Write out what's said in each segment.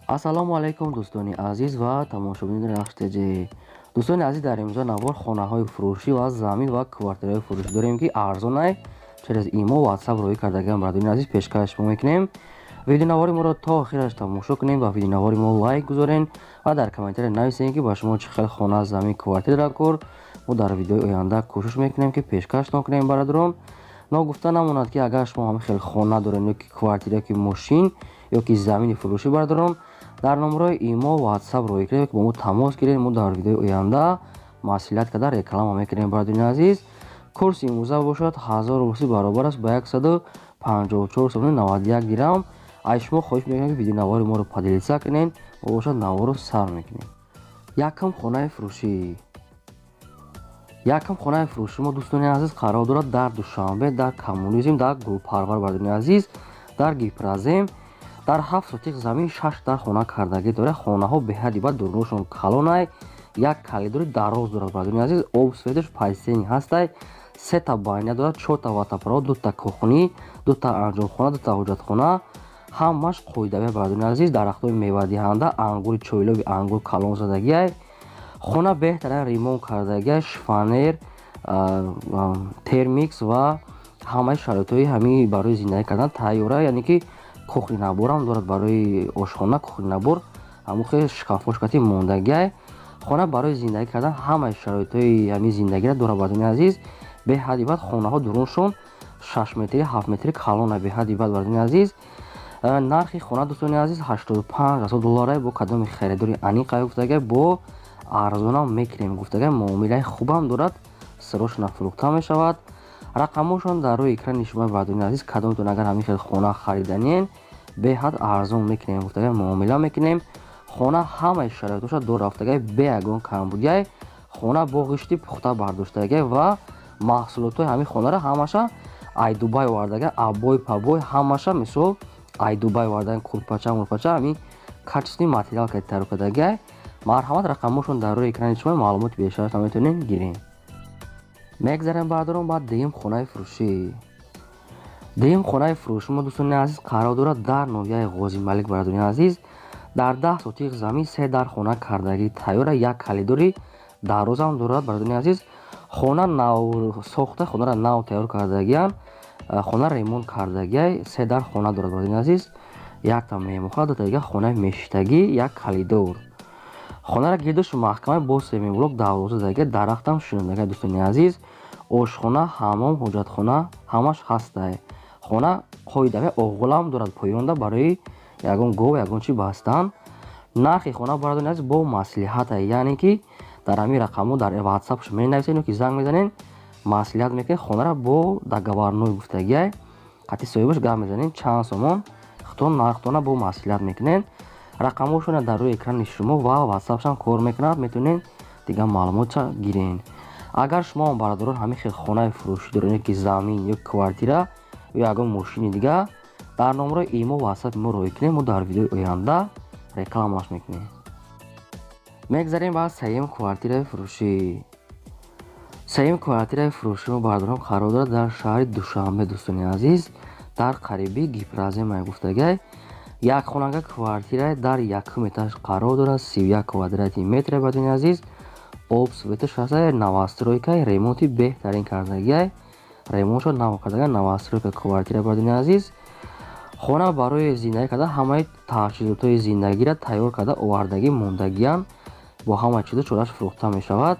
ассалому алайкум дӯстони азиз ва тамошобини RAHSH TJ. дӯстони азиз, дар имрӯза навбор хонахои фурушӣ ва замин ва квартираҳои фурӯшӣ дорем ки арзонай через имо ватсап роӣ кардагиам. Бардони азиз пешкаш шумо мекунем. видеонавори моро то охираш тамошо кунем ва видеонавори мо лайк гузорен ва дар комментария нависем ки ба шумо чӣ хел хона, замин, квартира дорад кор. мо дар видеои оянда кӯшиш мекунем ки пешкаштон кунем бародарон. ногуфта намонад ки агар шумо ҳамин хел хона дорем ёки квартира ёки мошин ёки замини фурӯшӣ бародарон, дар номерои имо ватсап роӣ кунем ки бо мо тамос гиред. мо дар видеои оянда маслиҳат карда реклама мекунем. бародарони азиз, курси имрӯза бошад 1000 рупӣ баробар аст ба 154 сомони 91 дирам. аз шумо хоҳиш мекунем ки видеонавори моро падилиса кунен, мо бошад наворо сар мекунем. якам хонаи фурӯшӣ. якам хонаи фурӯшӣ мо дӯстони азиз қарор дорад дар Душанбе, дар коммунизм, дар гулпарвар. бародарони азиз, дар гипразем дар 7 сотиқ замин 6 дар хона кардагӣ дорад. хонаҳо беҳади бад дурнӯшон калонай, як калидори дароз дорад. бародарони азиз, об светош пайсени ҳастай, 3 та байна дорад, 4 та ватапаро, 2 та кухни, 2 та анҷомхона, 2 та ҳоҷатхона, ҳамаш қоидавия. бародарони азиз, дарахтои мевадиҳанда, ангури чойлови ангур калон задагиай. хона беҳтарин ремонт кардагиай, шифонер, термикс ва ҳамаи шароитҳои ҳамин барои зиндагӣ кардан тайёра. яъне ки кухни наборам дорад барои ошхона, кухни набор, ҳамухе шкафошкати мондагиай. хона барои зиндагӣ кардан ҳамаи шароитҳои ҳамин зиндагиро дорад. бародарони азиз, беҳади бад хонаҳо дуруншон 6 метри 7 метри калона беҳади бад. бародарони азиз, нархи хона дӯстони азиз $85,000 бо кадоми харидори аниқай гуфтагиай, бо арзонам мекунем гуфтагиай, муомилаи хубам дорад, сирош нафурӯхта мешавад. рақамошон дар рӯи экрани шумо. бародарони азиз, кадомтон агар ҳамин хел хона хариданен, беҳад арзон мекунем гуфтагиай, муомила мекунем. хона ҳамаи шароитоша дорад гуфтагиай, бе ягон камбудиай. хона бо ғишти пухта бардоштагиай ва маҳсулотҳои ҳамин хонаро ҳамаша айдубай овардагиай, абой пабой ҳамаша мисол айдубай овардагаи курпача мурпача ҳамин качественный материал тайёр кардагиай. марҳамат, рақамошон дар рӯи экрани шумо. маълумоти бештарашон метавонед гирем. мегзарем бародарон ба дуюм хонаи фурӯшӣ. дуюм хонаи фурӯшӣ мо дӯстони азиз қарор дорад дар ноҳияи ғозималик. бародарони азиз, дар 10 сотиқ замин 3 дар хона кардагӣ тайёра, як калидори дарозам дорад. бародарони азиз, хона нав сохта, хонара нав тайёр кардагиам, хона ремонт кардагиай, 3 дар хона дорад. бародарони азиз, якта меҳмонхона, дутагига хонаи мешитагӣ, як калидор. хонара гирдошу маҳкамаи бо семиблок даврозадагиа, дарахтам шинодагиа. дӯстони азиз, ошхона, ҳаммом, ҳоҷатхона ҳамаш ҳастай. хона қоидавия оғулам дорад поёнда барои ягон гов ягон чи бастан. нархи хона бародарони азиз бо маслиҳата, яъне ки дар ҳамин рақамҳо дар ватсап шумо менависед ки занг мезанен, маслиҳат мекунед. хонара бо договорной гуфтагиай, қати соҳибаш гап мезанен, чанд сомон хитон нархтона бо маслиҳат мекунен. рақамошона дар рӯи экрани шумо ва ватсапшан кор мекунад, метавонед дигар маълумотша гирен. агар шумо бародарон ҳамин хел хонаи фурӯшӣ доред, ки замин ё квартира ё ягон мошини дигар, дар номерои имо ватсапи мо роӣ кунед. мо дар видеои оянда рекламаш мекунем. мегзарем ба сеюм квартираи фурӯшӣ. сеюм квартираи фурӯшӣ мо бародарон қарор дорад дар шаҳри Душанбе. дӯстони азиз, дар қариби гипраземай гуфтагиай, якхонага квартира дар якум этаж қарор дорад, 31 квадрати метр. бародарони азиз, об светош ҳастай, новостройкаи ремонти беҳтарин кардагиай, ремонтшо нав кардагиай, новостройка квартира. бародарони азиз, хона барои зиндагӣ карда ҳамаи таҷҳизотҳои зиндагиро тайёр карда овардагӣ мондагиян, бо ҳамаи чизо чораш фурӯхта мешавад.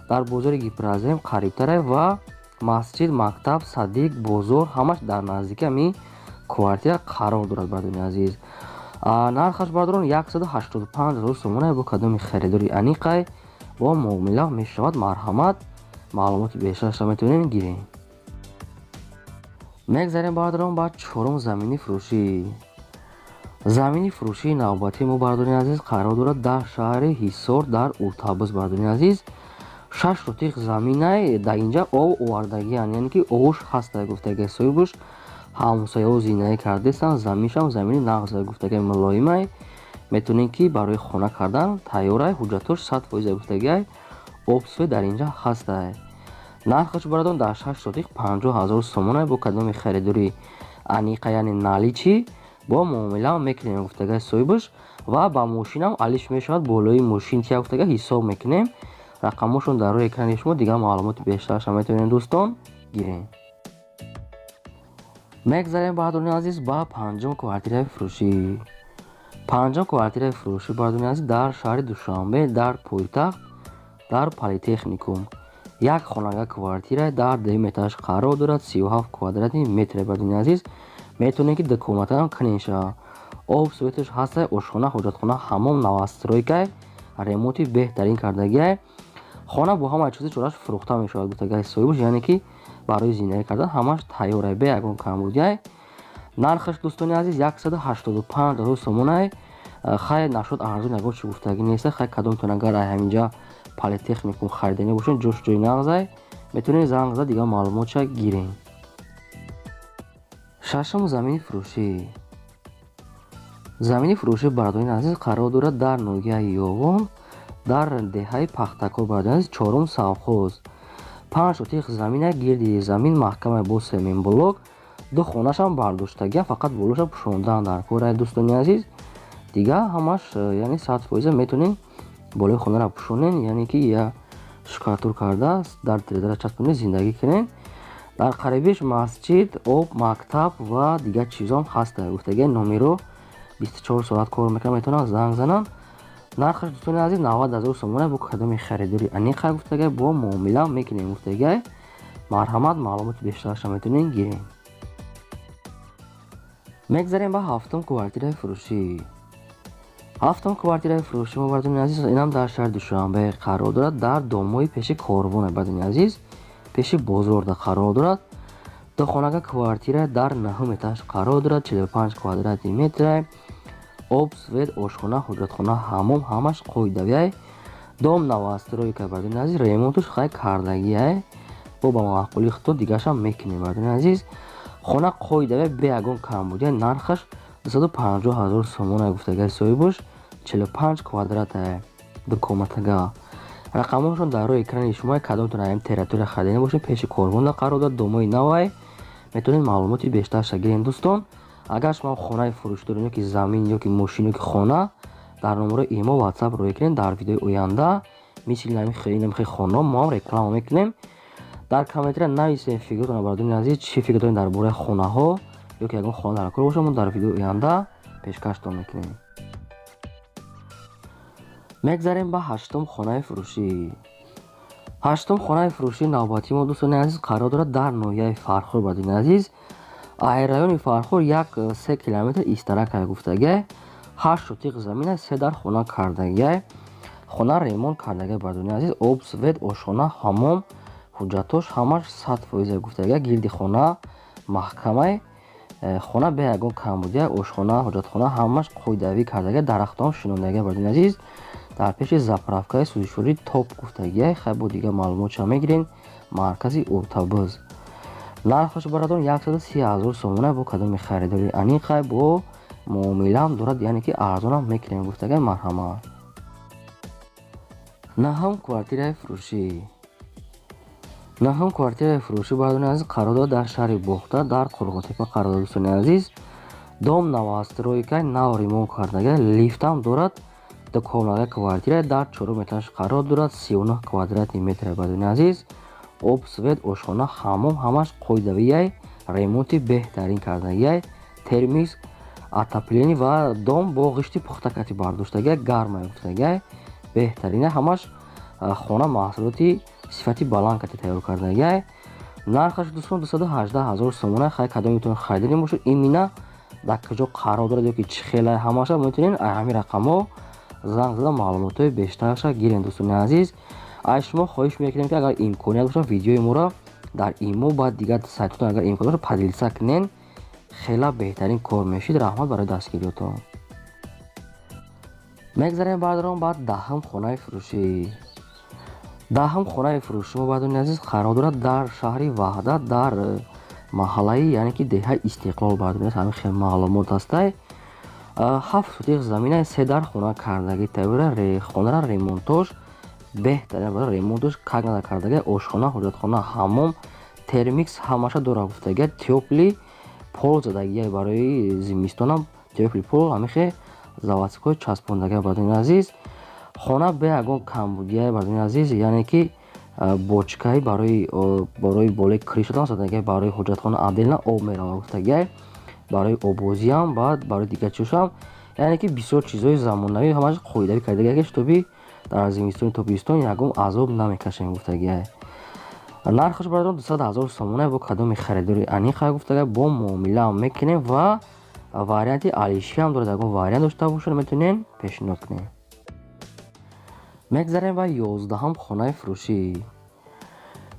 дар бозори гипразем қарибтарай ва масҷид, мактаб, садиқ, бозор ҳамаш дар наздики ҳамин квартира қарор дорад. бародарони азиз, нархаш бародарон 185,000 сомона бо кадоми харидори аниқай, бо муомила мешавад. марҳамат, маълумоти бештарашро метавонед гирем. мегзарем бародарон ба чорум замини фурӯшӣ. замини фурӯшии навбатии мо бародарони азиз қарор дорад дар шаҳри ҳисор, дар уртабыз. бародарони азиз, 6 сотиқ заминай, дар инҷа об овардагиян, яъне ки ош ҳастай гуфтагиай, соҳибуш ҳамсояҳо зиндагӣ кардестан, заминшам замини нағза гуфтагиай, мулоимай, метавонед ки барои хона кардан тайёрай, ҳуҷҷатош 100% гуфтагиай, об свет дар инҷа ҳастай. нархаш бародарон дар 6 сотиқ 50,000 сомона бо кадоми харидори аниқа, яъне наличи бо муомила мекунем гуфтагаи соҳибаш ва ба мошинам алиш мешавад болои мошин тия гуфтага ҳисоб мекунем. рақамошон дар рӯи экрани шумо дигар маълумоти бештарашам метавонед дӯстон гирем. мегзарем бардорни азиз ба панҷум квартираи фурӯшӣ. панҷум квартираи фурӯшӣ бардорни азиз дар шаҳри Душанбе дар пойтахт дар политехникум. як хонага квартира дар 2 этаж қарор дорад. 37 квадрати метр бардорни азиз. метавонем ки документам канеша об светош ҳастай, ошхона, ҳоҷатхона, ҳамом, новостройка, ремонти беҳтарин кардагиай. хона бо ҳамаи чизи чораш фурӯхта мешавад гуфтагаи соҳибаш, яъне ки барои зиндагӣ кардан ҳамаш тайёрай бе ягон камбудиай. нархаш дӯстони азиз 185,000 сомонай. хай нашод арзон ягон чи гуфтагӣ неста. хай кадомтон агар ҳаминҷа политехникум харидани бошед ҷош ҷои нағзай метавонед занг зад дигар маълумотша гирем. шашум замини фурӯшӣ. замини фурӯшӣ бардорни азиз қарор дорад дар ноҳияи ёвон дар деҳаи пахтакор бардорни азиз 4-ум совхоз. 5 сотиқ замина гирди замин маҳкамаи бо семин блок. 2 хонашам бардоштагия, фақат болоша пушондан дар корай дӯстони азиз. дигар ҳамаш яъне 100% метавонем болои хонара пушонем, яъне ки я шукатур карда дар трезара часпонем зиндагӣ кунем. дар қарибиш масҷид, об, мактаб ва дигар чизом ҳаста гуфтаги номеро 24 соат кор мекунам, метавонам занг занам. нархаш дӯстони азиз 90,000 сомона бо кадоми харидори аниқа гуфтаги бо муомила мекунем гуфтаги марҳамат маълумоти бештараша метавонем гирем. мегзарем ба ҳафтум квартираи фурӯшӣ. ҳафтум квартираи фурӯшӣ мо бардорни азиз инам дар шаҳри Душанбе қарор дорад дар домои пеши корвон бардорни азиз, пеши бозорда қарор дорад. 2 хонага квартира дар 9 этаж қарор дорад. 45 квадрати метр. об, свет, ошхона, ҳоҷатхона, ҳамом ҳамаш қоидавиай. дом новостройка бардорни азиз, ремонтуш хай кардагиай. бо ба маъқули худо дигаршам мекунем бардорни азиз. хона қоидавиай бе ягон камбудиай. нархаш 250,000 сомона гуфтагаи соҳибаш. 45 квадрата дукоматага. рақамошон дар рӯи экрани шумо кадомтон аям территория харидани бошед пеши корвонда қарор дорад домои навай. метавонед маълумоти бештарша гирем дӯстон. агар шумо хонаи фурӯш доред ёки замин ёки мошин ёки хона, дар номеро имо ватсап рӯй кунед. дар видеои оянда мисли намихои хона мо ҳам реклама мекунем. дар комментария нависед фикротон бардорни азиз, чӣ фикр доред дар бораи хонаҳо ёки ягон хона дар кор бошад, мо дар видеои оянда пешкаштон мекунем. мегзарем ба ҳаштум хонаи фурӯшӣ. ҳаштум хонаи фурӯшӣ навбатии мо дӯстони азиз қарор дорад дар ноҳияи Фархор бардорни азиз. райони Фархор 1-3 километр истарака гуфтаги. 8 сотиқ замина 3 дар хона кардагиай. хона ремонт кардагиай бардорни азиз. об, свет, ошхона, ҳамом, ҳуҷҷатош ҳамаш 100% гуфтаги. гирди хона маҳкамаи хона бе ягон камбудиай. ошхона, ҳоҷатхона ҳамаш қоидавӣ кардагиай. дарахтон шинондагиай бардорни азиз. дар пеши заправкаи сӯзишворӣ топ гуфтагиай. хай бо дигар маълумотша мегирем. маркази автобус. нархаш барадон 130,000 сомона бо кадоми харидори аниқай бо муомилам дорад, яъне ки арзонам мекунем гуфтаги марҳамат. наҳум квартираи фурӯшӣ. наҳум квартираи фурӯшӣ бардорни азиз қарор дорад дар шаҳри Бохта дар Қурғотепа қарор дорад дӯстони азиз. дом новостройка нав ремонт кардагиай. лифтам дорад. 2 комната квартира дар 4 этаж қарор дорад. 39 квадрати метр бардорни азиз. об, свет, ошхона, ҳамом ҳамаш қоидавиай. ремонти беҳтарин кардагиай. термикс, отопление ва дом бо ғишти пухтакати бардоштагиай. гармай гуфтагиай. беҳтарина ҳамаш хона маҳсулоти сифати баланд кати тайёр кардагиай. нархаш дӯстон 218,000 сомона. хай кадомитон харидани бошед, имина дар куҷо қарор дорад ёки чӣ хелай ҳамаша метавонед ҳамин рақамо занг зада маълумотҳои бештарша гирем дӯстони азиз. аз шумо хоҳиш мекунем ки агар имконият бошад видеои моро дар имо ба дигар сайтотон агар имкон бошад падилса кунен, хела беҳтарин кор мешид. раҳмат барои дастгириётон. мегзарем бардорон ба даҳум хонаи фурӯшӣ. даҳум хонаи фурӯшӣ мо бардорни азиз қарор дорад дар шаҳри Ваҳдат дар маҳаллаи яъне ки деҳаи Истиқлол бардорни азиз. ҳамин хел маълумот ҳастай. 7 сотиқ замина 3 дар хона кардаги тайёра. хонара ремонтош беҳтарин барои ремонтош как нада кардаги. ошхона, ҳоҷатхона, ҳамом, термикс ҳамаша дора гуфтаги. тёпли пол задагиай барои зимистонам теплый пол ҳамихе заводской часпондагия бардони азиз. хона бе ягон камбудия бардони азиз, яъне ки бочкаи барои болои кришатон садагия барои ҳоҷатхона отдельно об мерава гуфтагия, барои обозиам, баъд барои дигар чӯшам, яъне ки бисёр чизҳои замонавӣ ҳамаш қоидавӣ кардагия, ки тобӣ дар зимистони тобистон ягон азоб намекашем гуфтагия. нархш барои 200,000 сомона бо кадоми харидори аниқа гуфтагия, бо муомила мекунем ва варианти алиши ҳам дорад, ягон вариант дошта бошад метавонем пешниҳод кунем. мегзарем ба 11-ум хонаи фурӯшӣ.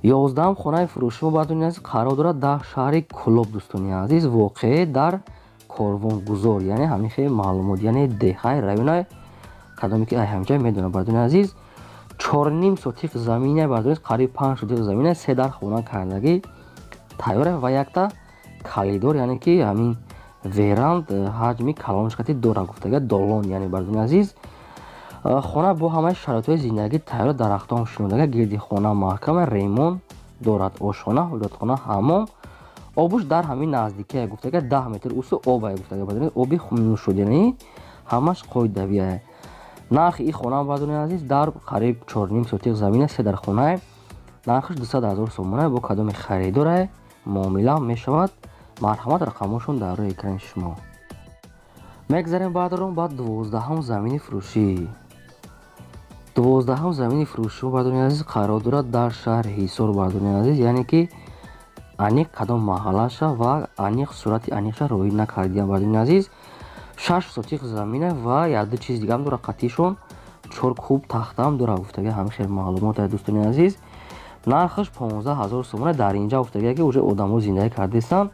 11-ум хонаи фурӯшӣ мо бардони азиз қарор дорад дар шаҳри Кӯлоб дӯстони азиз, воқеъ дар Корвонгузор, яъне ҳамихе маълумот, яъне деҳай районаи кадоме ки ҳамҷа медонад бардони азиз. 4.5 сотиқ замине бардони қариб 5 сотиқ замине 3 дар хона кардагӣ тайёре ва якта калидор, яъне ки ҳамин веранд ҳаҷми калоншкати дора гуфтагия, долон яъне бардони азиз. хона бо ҳамаи шароитҳои зиндагӣ тайёр, дарахтон шинодага, гирди хона маҳкама, ремонт дорад, ошхона, ҳоҷатхона, ҳаммом, обуш дар ҳамин наздикия гуфтагия 10 метр усу оба гуфтагия бардони оби нӯшоданӣ ҳамаш қоидавия. нархи ин хона бардони азиз дар қариб 4.5 сотиқ замина 3 дар хона, нархш 200,000 сомона бо кадоми харидора муомила мешавад. марҳамат, рақамошон дар рӯи экрани шумо. мегзарем баъдорон ба 12-ум замини фурӯшӣ. 12-ум замини фурӯшӣ бардони азиз қарор дорад дар шаҳри ҳисор бардони азиз, яъне ки аниқ кадом маҳаллаша ва аниқ сурати аниқша роид накардиам бардони азиз. 6 сотиқ замина ва як-ду чиз дигарам дора, қатишон 4 куб тахтаам дора гуфтагия, ҳамихел маълумота дӯстони азиз. нархш 15,000 сомона дар инҷа гуфтагия, ки уже одамо зиндагӣ кардестан,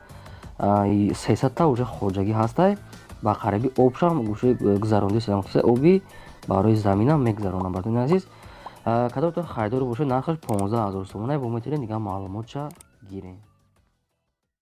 300 уже хоҷагӣ ҳастай, ба қариби обшам гузарондистам, оби барои заминам мегзаронам бардони азиз. кадомтон харидор бошед, нархш 15,000 сомона, бо метавонем дигар маълумотша гирем.